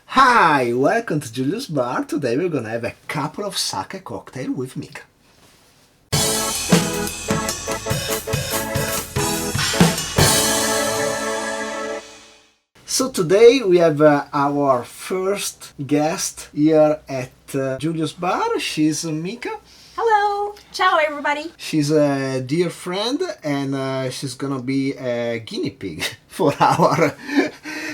Hi, welcome to Julius Bar. Today we're gonna have a couple of sake cocktail with Mika. So today we have our first guest here at Julius Bar. She's Mika. Hello! Ciao everybody! She's a dear friend and she's gonna be a guinea pig for our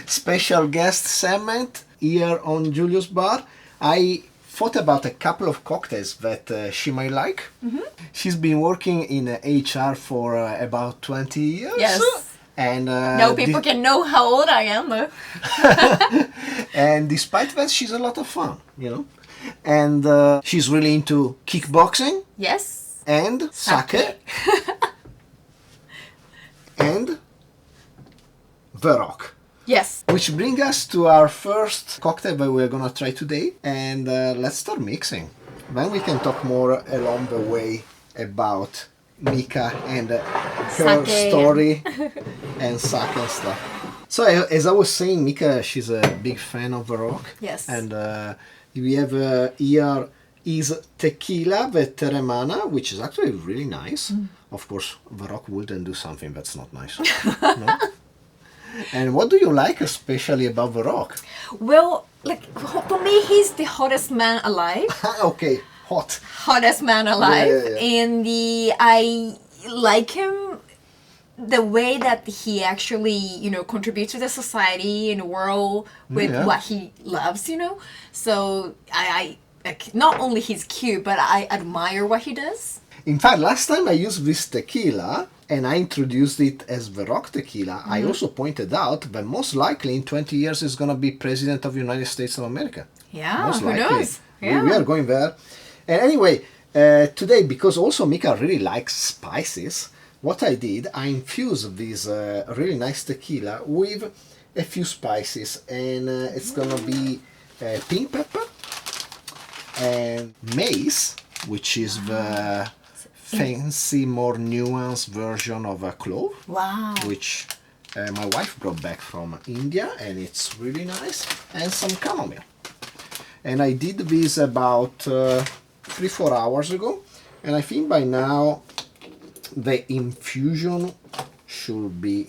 special guest segment here on Julius Bar. I thought about a couple of cocktails that she might like. Mm-hmm. She's been working in HR for about 20 years. Yes. And no people can know how old I am though. And despite that, she's a lot of fun, you know. And she's really into kickboxing. Yes. And sake. And the rock. Yes. Which brings us to our first cocktail that we're gonna try today. And let's start mixing. Then we can talk more along the way about Mika and her Sake. story and sake and stuff. So as I was saying, Mika, she's a big fan of the rock. Yes. And we have here is Tequila, the Teremana, which is actually really nice. Of course, the rock wouldn't do something that's not nice. No? And what do you like especially about the rock? Well, like for me, he's the hottest man alive. Okay, hot. Hottest man alive. Yeah. And I like him the way that he actually, contributes to the society and the world with what he loves, So I not only he's cute, but I admire what he does. In fact, last time I used this tequila and I introduced it as the rock tequila, I also pointed out that most likely in 20 years is going to be President of the United States of America. Yeah, most who likely. knows? Yeah. We are going there. And anyway, today, because also Mika really likes spices, what I did, I infused this really nice tequila with a few spices. And it's going to be pink pepper and mace, which is the fancy, more nuanced version of a clove. Wow. Which my wife brought back from India, and it's really nice. And some chamomile. And I did this about 3-4 hours ago, and I think by now the infusion should be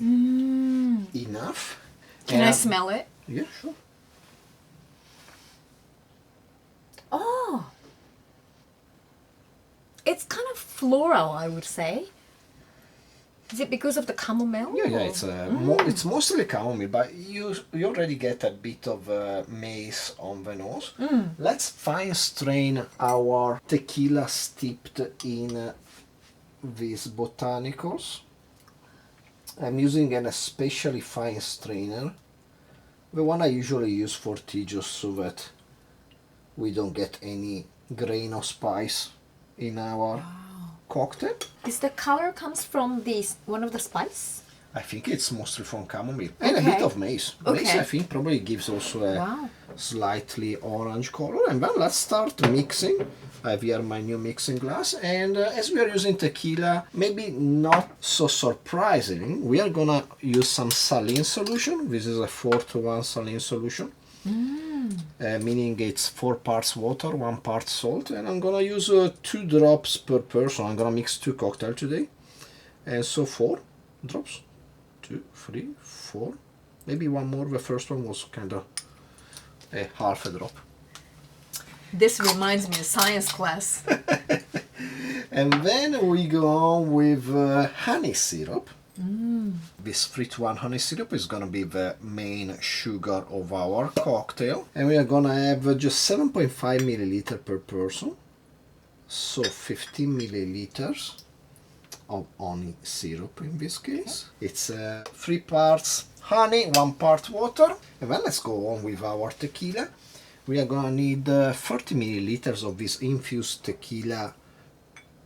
enough. Can I smell it? Yeah, sure. Oh, it's kind of floral, I would say. Is it because of the chamomile? Yeah, it's it's mostly chamomile, but you already get a bit of mace on the nose. Let's fine strain our tequila steeped in these botanicals. I'm using an especially fine strainer, the one I usually use for tea, just so that we don't get any grain of spice in our cocktail. Is the color comes from one of the spice? I think it's mostly from chamomile and a bit of mace. Mace, I think, probably gives also a slightly orange color. And then let's start mixing. I have here my new mixing glass, and as we are using tequila, maybe not so surprising, we are gonna use some saline solution. This is a 4-to-1 saline solution. Meaning it's 4 parts water, 1 part salt, and I'm gonna use 2 drops per person. I'm gonna mix 2 cocktails today, and so 4 drops, 2, 3, 4, maybe one more. The first one was kind of a half a drop. This reminds me of science class. And then we go on with honey syrup. This 3-to-1 honey syrup is gonna be the main sugar of our cocktail, and we are gonna have just 7.5 milliliter per person, so 15 milliliters of honey syrup in this case. It's 3 parts honey, 1 part water. And then let's go on with our tequila. We are gonna need 30 milliliters of this infused tequila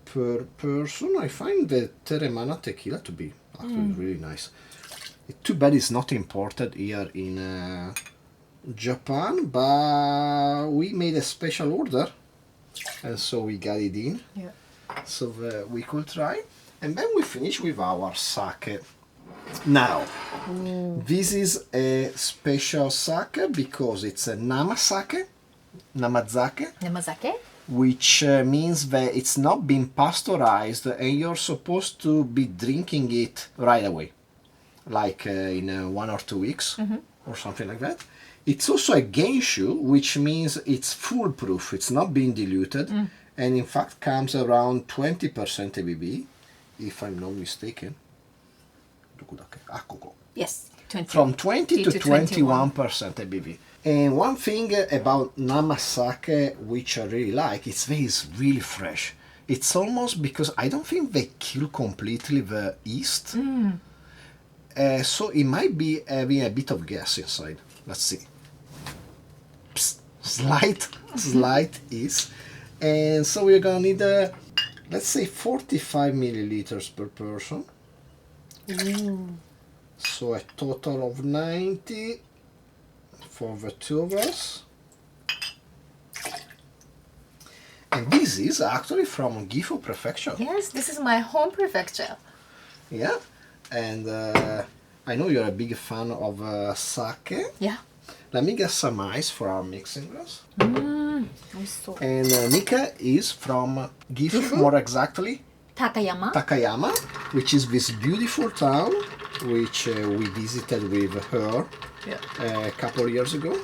per person. I find the Teremana tequila to be actually really nice. Too bad it's not imported here in Japan, but we made a special order, and so we got it in. Yeah. So we could try. And then we finish with our sake. Now, this is a special sake because it's a namazake, Namazake? which means that it's not been pasteurized and you're supposed to be drinking it right away, like in 1 or 2 weeks or something like that. It's also a genshu, which means it's foolproof, it's not being diluted, and in fact comes around 20% ABV, if I'm not mistaken. Yes. 20. From 20 to 21. 21% ABV. And one thing about namasake, which I really like, it's really fresh. It's almost because I don't think they kill completely the yeast. So it might be having a bit of gas inside. Let's see. Psst, slight is. And so we're gonna need, let's say 45 milliliters per person. So a total of 90 for the two of us. And this is actually from Gifu Prefecture. Yes, this is my home prefecture. Yeah, and I know you're a big fan of sake. Yeah. Let me get some ice for our mixing glass. Also. And Mika is from Gifu, more exactly Takayama. which is this beautiful town which we visited with her a couple of years ago.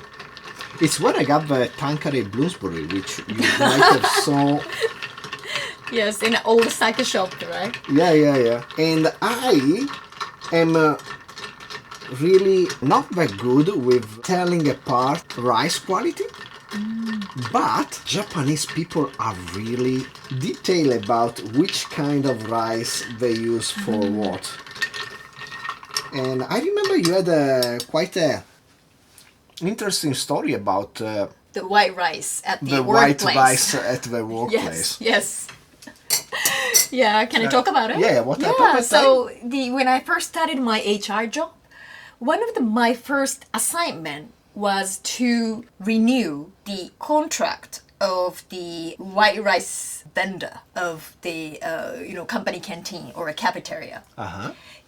It's where I got the Tanqueray Bloomsbury, which you might have saw. Yes, in an old sake shop, right? Yeah. And I am really not that good with telling apart rice quality. But Japanese people are really detailed about which kind of rice they use for what. And I remember you had quite a interesting story about The white rice at the the workplace. white rice at the workplace. Yes. Yeah, can I talk about it? Yeah, what happened? So when I first started my HR job, one of my first assignment was to renew the contract of the white rice vendor of the company canteen or a cafeteria.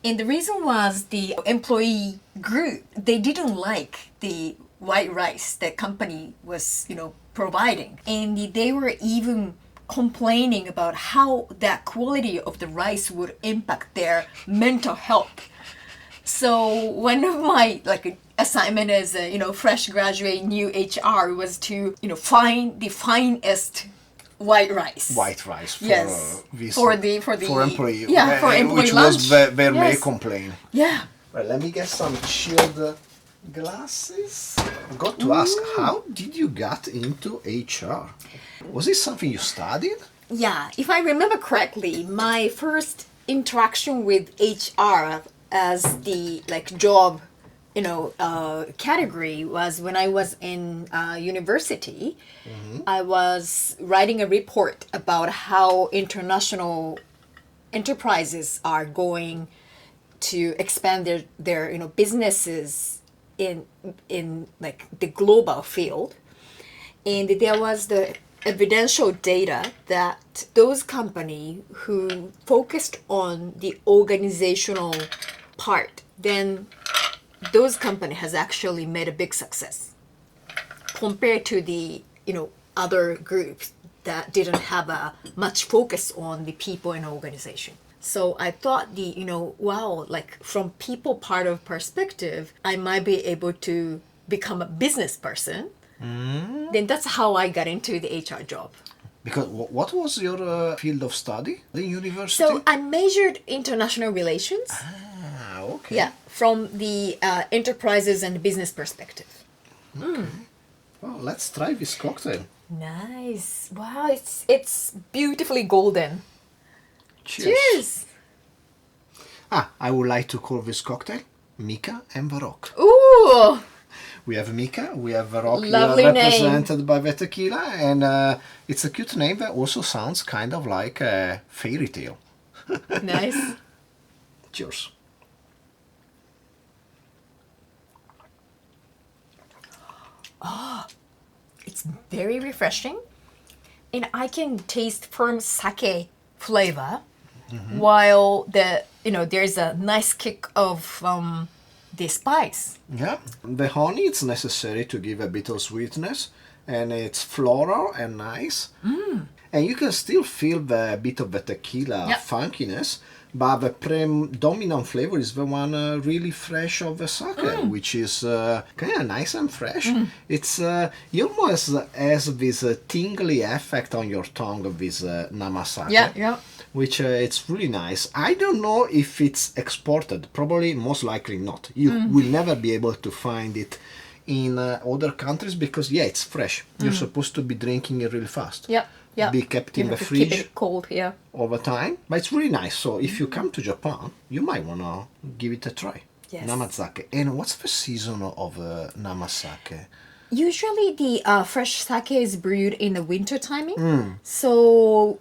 And the reason was the employee group, they didn't like the white rice that company was providing, and they were even complaining about how that quality of the rice would impact their mental health. So one of my assignment as a fresh graduate new HR was to find the finest white rice. White rice for Yes. this, For employee. Yeah, for employee which lunch. was their main Yes. complaint. Yeah. Right, let me get some chilled glasses. I got to ask, how did you get into HR? Was this something you studied? Yeah, if I remember correctly, my first interaction with HR as the job, category was when I was in university. I was writing a report about how international enterprises are going to expand their businesses in the global field, and there was the evidential data that those companies who focused on the organizational part, then those company has actually made a big success compared to the other groups that didn't have a much focus on the people and organization. So I thought from people part of perspective, I might be able to become a business person. Then that's how I got into the HR job. Because what was your field of study in university? So I majored international relations. Okay. Yeah, from the enterprises and business perspective. Well, let's try this cocktail. Nice. Wow, it's beautifully golden. Cheers. Cheers. I would like to call this cocktail Mika and Varrock. Ooh. We have Mika, we have Varrock, Lovely represented name. by the Tequila, and it's a cute name that also sounds kind of like a fairy tale. Nice. Cheers. It's very refreshing, and I can taste firm sake flavor while there's a nice kick of the spice. Yeah, the honey it's necessary to give a bit of sweetness, and it's floral and nice. And you can still feel the bit of the tequila funkiness, but the predominant flavor is the one really fresh of the sake, which is kind of nice and fresh. It's you almost has this tingly effect on your tongue of this namasake. Which it's really nice. I don't know if it's exported. Probably, most likely not. You will never be able to find it in other countries because it's fresh. You're supposed to be drinking it really fast. Be kept in the fridge. Keep it cold, over time. But it's really nice. So if you come to Japan, you might wanna give it a try. Yes. Namazake. And what's the season of namasake? Usually the fresh sake is brewed in the winter timing. So,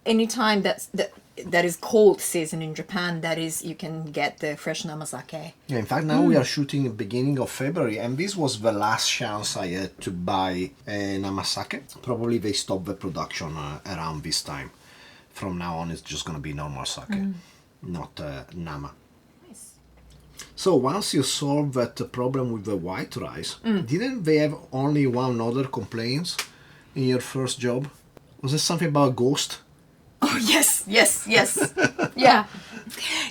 anytime that is cold season in Japan, that is, you can get the fresh namazake. Yeah, in fact, now we are shooting the beginning of February, and this was the last chance I had to buy namasake. Probably they stopped the production around this time. From now on, it's just going to be normal sake, not nama. Nice. So once you solve that problem with the white rice, didn't they have only one other complaints in your first job? Was it something about ghost? Oh, yes. Yeah.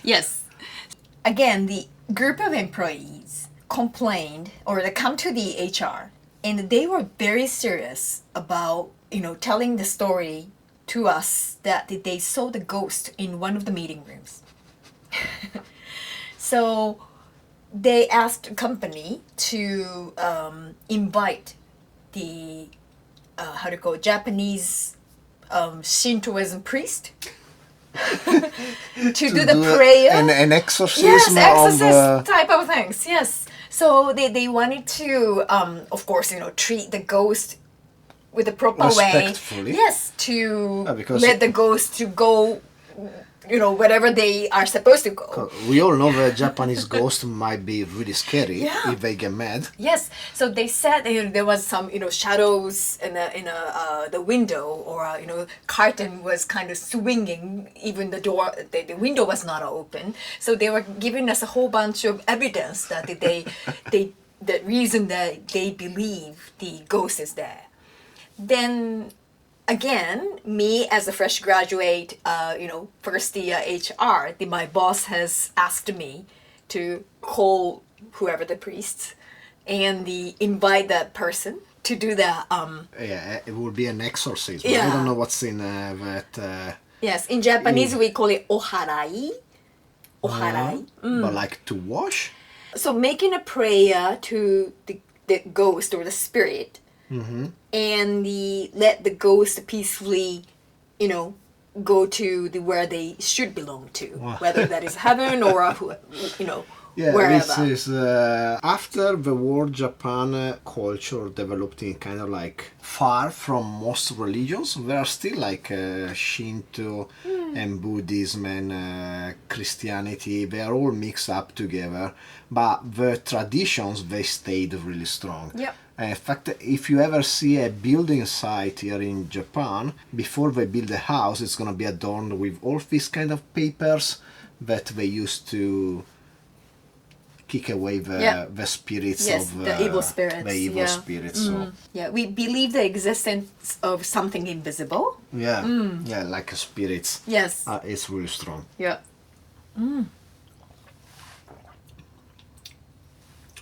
Yes. Again, the group of employees complained, or they come to the HR, and they were very serious about, telling the story to us that they saw the ghost in one of the meeting rooms. So they asked the company to invite the, Japanese Shintoism priest to do the prayer. An exorcism. Yes, exorcist type of things. Yes. So they wanted to, of course, treat the ghost with the proper way. Respectfully. Yes, to because let the ghost to go, wherever they are supposed to go. We all know the Japanese ghost might be really scary if they get mad. Yes. So they said there was some shadows in the window, or curtain was kind of swinging. Even the door, the window was not open. So they were giving us a whole bunch of evidence that the reason that they believe the ghost is there. Then again, me as a fresh graduate, first year HR, my boss has asked me to call whoever the priest and invite that person to do the it would be an exorcism. I don't know what's in that. Yes, in Japanese we call it oharai. But like to wash. So making a prayer to the ghost or the spirit. And let the ghost peacefully, go to where they should belong to, whether that is heaven or wherever. This is after the war. Japan culture developed in kind of like far from most religions. There are still like Shinto and Buddhism and Christianity. They are all mixed up together, but the traditions they stayed really strong. In fact, if you ever see a building site here in Japan, before they build a house, it's going to be adorned with all these kind of papers that they used to kick away the spirits of the evil spirits. The evil spirits. So. We believe the existence of something invisible. Like spirits. Yes. It's really strong.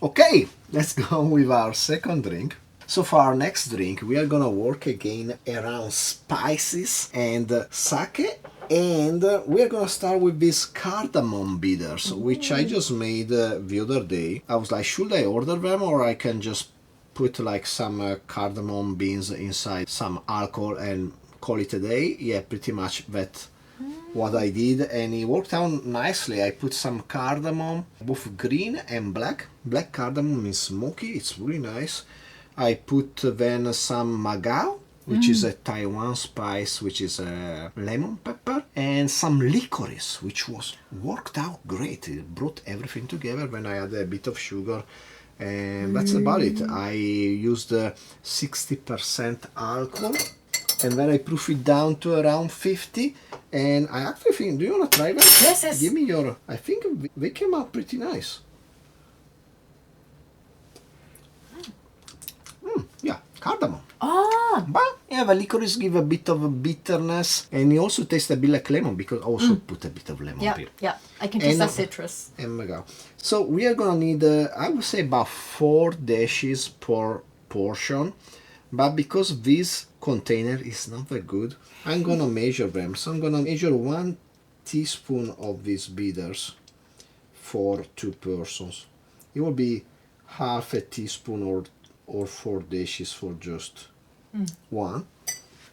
Okay, let's go with our second drink. So for our next drink, we are gonna work again around spices and sake, and we are gonna start with these cardamom bitters, which I just made the other day. I was like, should I order them, or I can just put like some cardamom beans inside some alcohol and call it a day? Yeah, pretty much that. What I did, and it worked out nicely. I put some cardamom, both green and black. Black cardamom is smoky, it's really nice. I put then some magao, which is a Taiwan spice, which is a lemon pepper, and some licorice, which worked out great. It brought everything together. When I added a bit of sugar, and that's about it. I used 60% alcohol. and then I proof it down to around 50. And I actually think, do you want to try that? Yes, yes. Give me your, I think they came out pretty nice. Yeah, cardamom. Oh. But yeah, the licorice give a bit of a bitterness, and it also tastes a bit like lemon because I also put a bit of lemon Yeah, peel. yeah. I can taste And, the citrus. And we go. So we are gonna need, I would say about 4 dishes per portion, but because this container is not very good, I'm gonna measure them. So I'm gonna measure 1 teaspoon of these bitters for 2 persons. It will be half a teaspoon or 4 dishes for just 1.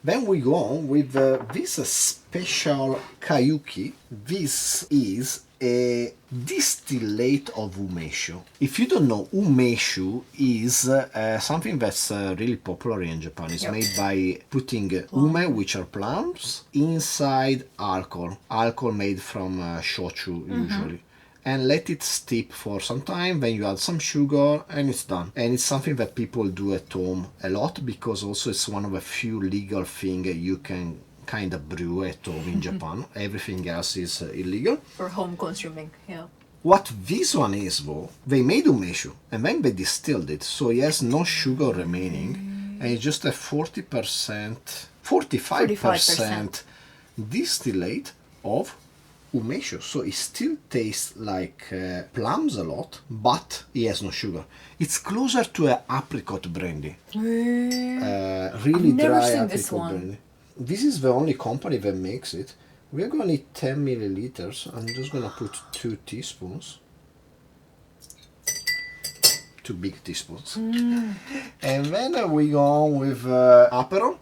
Then we go on with this special Kayuki. This is a distillate of umeshu. If you don't know, umeshu is something that's really popular in Japan. It's made by putting ume, which are plums, inside alcohol made from shochu usually. And let it steep for some time, then you add some sugar and it's done. And it's something that people do at home a lot because also it's one of the few legal things you can kind of brew at home in Japan. Everything else is illegal. For home consuming, yeah. What this one is though, they made umeshu and then they distilled it, so it has no sugar remaining and it's just a 45% distillate of umeshu, so it still tastes like plums a lot, but it has no sugar. It's closer to an apricot brandy. Really dry apricot brandy. This is the only company that makes it. We're going to need 10 milliliters. I'm just going to put 2 teaspoons. 2 big teaspoons. And then we go on with Aperol.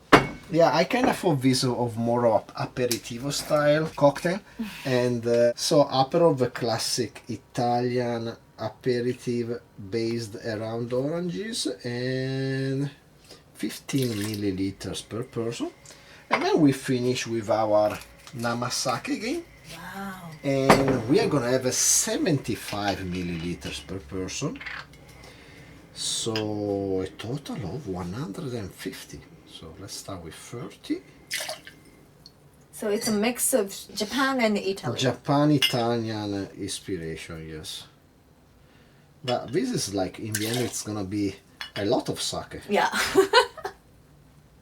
Yeah, I kind of thought this of more of aperitivo style cocktail. And so Aperol, the classic Italian aperitif based around oranges, and 15 milliliters per person. And then we finish with our namasake again. Wow. And we are gonna have a 75 milliliters per person. So a total of 150. So let's start with 30. So it's a mix of Japan and Italy. Japan-Italian inspiration, yes. But this is like, in the end, it's gonna be a lot of sake. Yeah.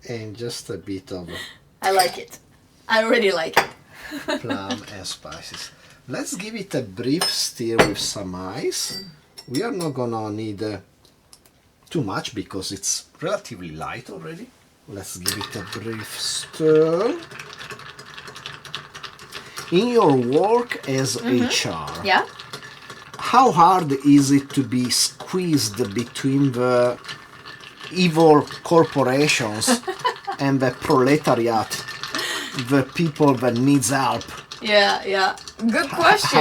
And just a bit of I like it. I already like it. plum and spices. Let's give it a brief stir with some ice. We are not gonna need too much because it's relatively light already. Let's give it a brief stir. In your work as HR, Yeah? how hard is it to be squeezed between the evil corporations and the proletariat, the people that needs help? Yeah, yeah. Good question.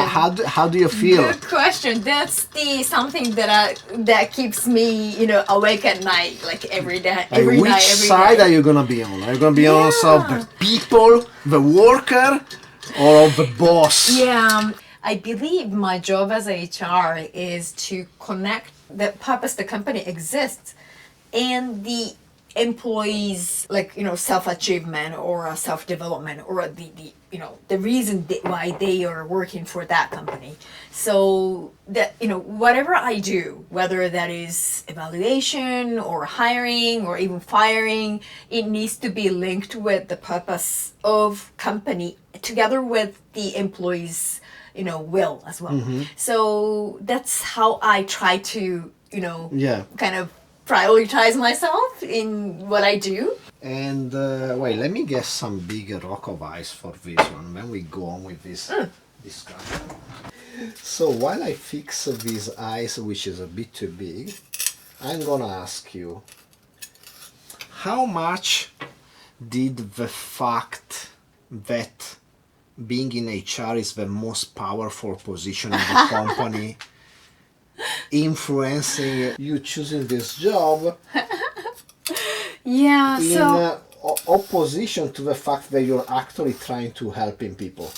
How do you feel? Good question. That's the something that keeps me, awake at night, like every day, every Which night, every side day. are you gonna be on? Are you gonna be on of the people, the worker, or of the boss? Yeah, I believe my job as a HR is to connect the purpose the company exists and the employees, like self-achievement or self-development, or the reason why they are working for that company. So that whatever I do, whether that is evaluation or hiring or even firing, it needs to be linked with the purpose of company together with the employees will as well. So that's how I try to kind of prioritize myself in what I do. And wait, let me get some bigger rock of ice for this one. Then we go on with this discussion. So while I fix this ice, which is a bit too big, I'm gonna ask you, how much did the fact that being in HR is the most powerful position in the company influencing you choosing this job Yeah, in opposition to the fact that you're actually trying to helping people?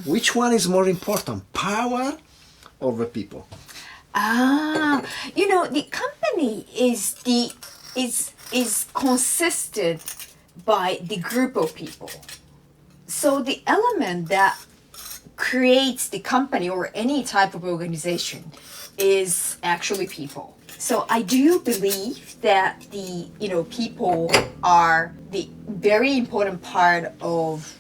Which one is more important, power or the people? the company is consisted by the group of people. So the element that creates the company or any type of organization is actually people. So I do believe that the people are the very important part of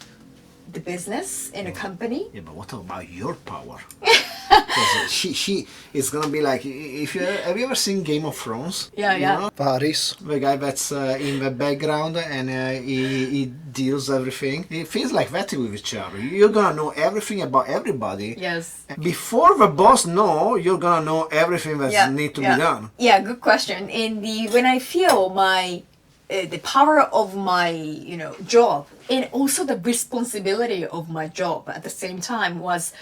the business in a company. Yeah, but what about your power? Because she is gonna be like, if you have you ever seen Game of Thrones? Yeah, You yeah. know? Paris, the guy that's in the background and he deals everything. It feels like that with each other. You're gonna know everything about everybody. Yes. Before the boss know, you're gonna know everything that need to be done. Yeah, good question. When I feel my the power of my job and also the responsibility of my job at the same time was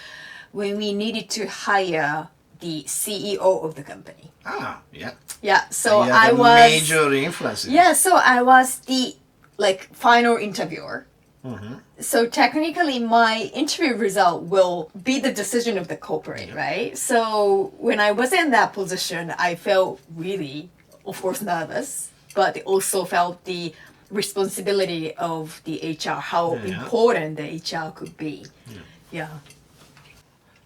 when we needed to hire the CEO of the company. Ah, yeah. Yeah, so You I had a was major influence. Yeah, so I was the final interviewer. So technically my interview result will be the decision of the corporate, right? So when I was in that position, I felt really, of course, nervous, but also felt the responsibility of the HR, how important the HR could be. Yeah.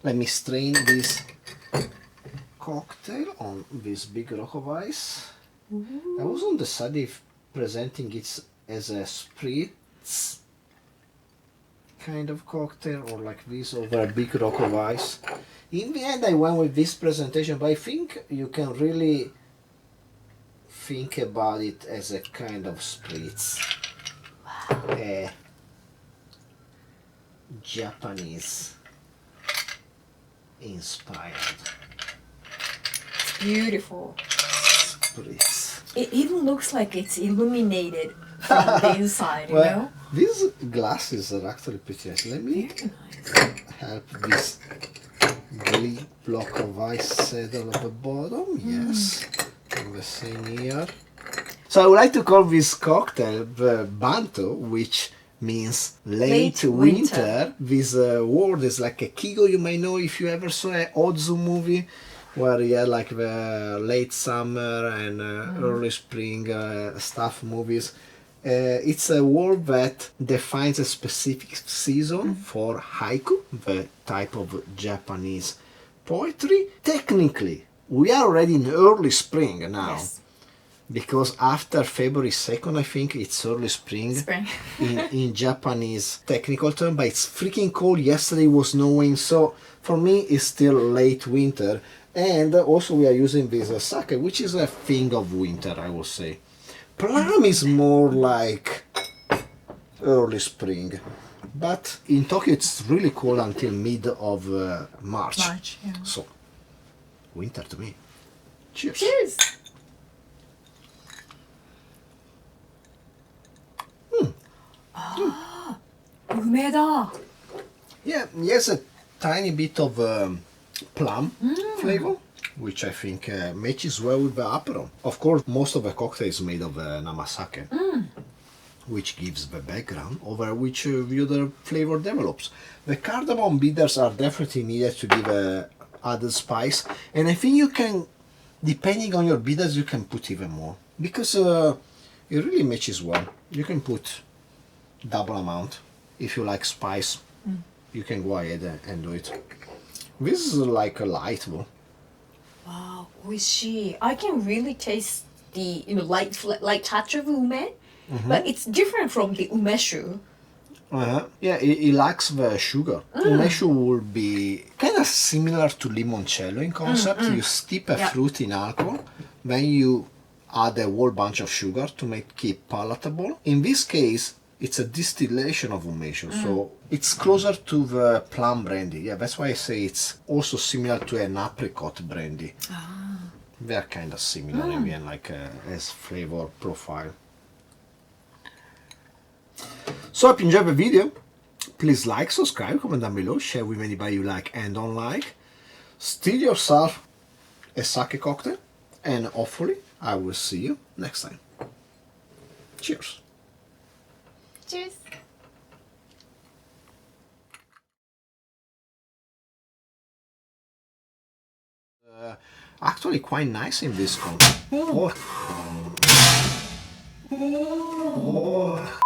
Let me strain this cocktail on this big rock of ice. I was on the side if presenting it as a spritz kind of cocktail or like this over a big rock of ice. In the end I went with this presentation, but I think you can really think about it as a kind of spritz. A Japanese inspired Beautiful. spritz. It even looks like it's illuminated from the inside, you know? These glasses are actually pretty nice. Let me Very nice. help this big block of ice settle at the bottom. Yes, and the same here. So I would like to call this cocktail the Banto, which means late winter. This word is like a kigo, you may know if you ever saw an Ozu movie where you had like the late summer and early spring stuff movies. It's a word that defines a specific season for haiku, the type of Japanese poetry. Technically, we are already in early spring now. Yes. Because after February 2nd, I think it's early spring, in Japanese technical term, but it's freaking cold. Yesterday was snowing, so for me it's still late winter. And also we are using this sake, which is a thing of winter, I will say. Plum is more like early spring, but in Tokyo it's really cold until mid of March. Yeah. So, winter to me. Cheers. Cheers! Ah, 梅だ. Yeah, yes, a tiny bit of plum flavor, which I think matches well with the Aperol. Of course, most of the cocktail is made of namasake, which gives the background over which the other flavor develops. The cardamom bitters are definitely needed to give added spice, and I think you can, depending on your bitters, you can put even more, because it really matches well. You can put double amount if you like spice. You can go ahead and do it. This is like a light one. Wow, 美味しい. I can really taste the light touch of ume, but it's different from the umeshu. Yeah, it lacks the sugar. Umeshu would be kind of similar to limoncello in concept. You steep a fruit in alcohol, then you add a whole bunch of sugar to make it palatable. In this case, it's a distillation of umeshu, so it's closer to the plum brandy. Yeah, that's why I say it's also similar to an apricot brandy. They're kind of similar in the end, like as flavor profile. So if you enjoyed the video, please like, subscribe, comment down below, share with anybody you like and don't like. Steal yourself a sake cocktail, and hopefully I will see you next time. Cheers. Cheers. Actually quite nice in this one. Oh.